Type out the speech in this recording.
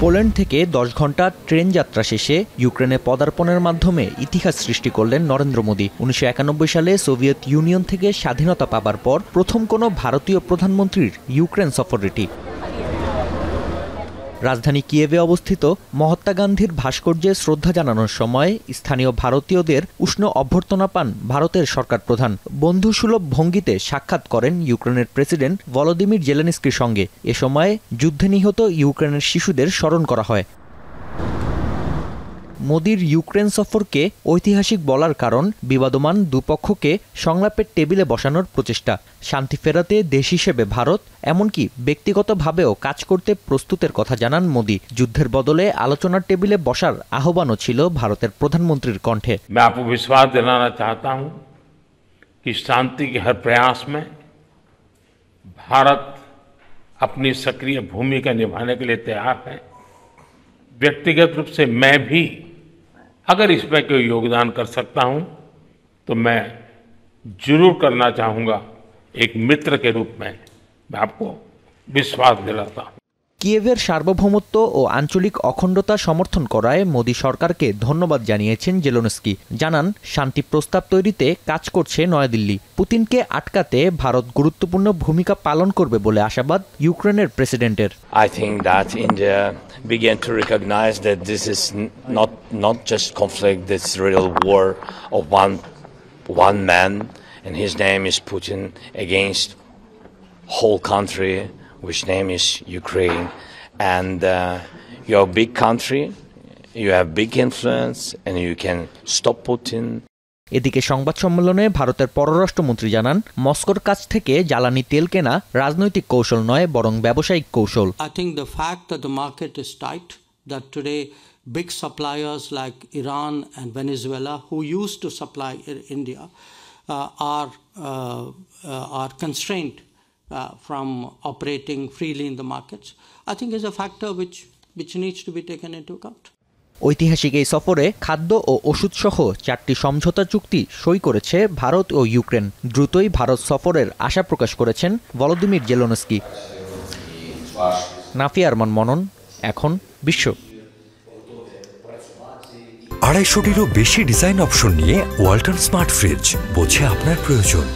Poland থেকে 10 ঘন্টা train যাত্রা শেষে ইউক্রেনে পদার্পণের মাধ্যমে ইতিহাস সৃষ্টি করলেন নরেন্দ্র মোদী। 1991 সালে সোভিয়েত ইউনিয়ন থেকে স্বাধীনতা পাবার পর প্রথম কোনো ভারতীয় প্রধানমন্ত্রীর ইউক্রেন সফর এটি। রাজধানী কিয়েভে অবস্থিত মহাত্মা গান্ধীর ভাস্কর্যে শ্রদ্ধা জানানোর সময় স্থানীয় ভারতীয়দের উষ্ণ অভ্যর্থনা পান ভারতের সরকার প্রধান। বন্ধুসুলভ ভঙ্গিতে সাক্ষাৎ করেন ইউক্রেনের প্রেসিডেন্ট ভলোদিমির জেলেনস্কির সঙ্গে। এ সময় যুদ্ধে নিহত ইউক্রেনের শিশুদের স্মরণ করা হয়। মোদির ইউক্রেন সফরকে ঐতিহাসিক বলার কারণ বিবাদমান দুপক্ষকে সংলাপের টেবিলে বসানোর প্রচেষ্টা। শান্তি ফেরাতে দেশ হিসেবে ভারত এমনকি ব্যক্তিগতভাবেও কাজ করতে প্রস্তুতের কথা জানান মোদি। যুদ্ধের বদলে আলোচনার টেবিলে বসার আহ্বানও ছিল ভারতের প্রধানমন্ত্রীর কণ্ঠে। मैं आपको विश्वास दिलाना चाहता हूं कि शांति के हर प्रयास में भारत अपनी सक्रिय भूमिका निभाने के लिए तैयार है। व्यक्तिगत रूप से मैं भी अगर इसमें कोई योगदान कर सकता हूं तो मैं जरूर करना चाहूंगा। एक मित्र के रूप में मैं आपको विश्वास दिलाता हूं। কিয়েভের সার্বভৌমত্ব ও আঞ্চলিক অখণ্ডতা সমর্থন করায় মোদি সরকারকে ধন্যবাদ জানিয়েছেন জেলেনস্কি। জানান শান্তি প্রস্তাব তৈরিতে কাজ করছে নয়াদিল্লি। পুতিনকে আটকাতে ভারত গুরুত্বপূর্ণ ভূমিকা পালন করবে বলে আশাবাদ ইউক্রেনের প্রেসিডেন্টের। I think that India began to recognize that this is not just conflict, this real war of one man, and his name is Putin, against whole country, which name is Ukraine. And you're a big country, you have big influence, and you can stop Putin. এদিকে সংবাদ সম্মেলনে ভারতের পররাষ্ট্রমন্ত্রী জানান, মস্কোর কাছ থেকে জ্বালানি তেল কেনা রাজনৈতিক কৌশল নয়, বরং ব্যবসায়িক কৌশল। I think the fact that the market is tight, that today big suppliers like Iran and Venezuela, who used to supply India, are constrained from operating freely in the markets, I think is a factor which needs to be taken into account. ঐতিহাসিক এই সফরে খাদ্য ও ওষুধ সহ 4টি সমঝোতা চুক্তি সই করেছে ভারত ও ইউক্রেন। দ্রুতই ভারত সফরের আশা প্রকাশ করেছেন ভলোদিমির জেলেনস্কি। নাফি আরমান মনন, এখন বিশ্ব। 250-টিরও বেশি ডিজাইন অপশন নিয়ে ওয়ালটন স্মার্ট ফ্রিজ, বোঝে আপনার প্রয়োজন।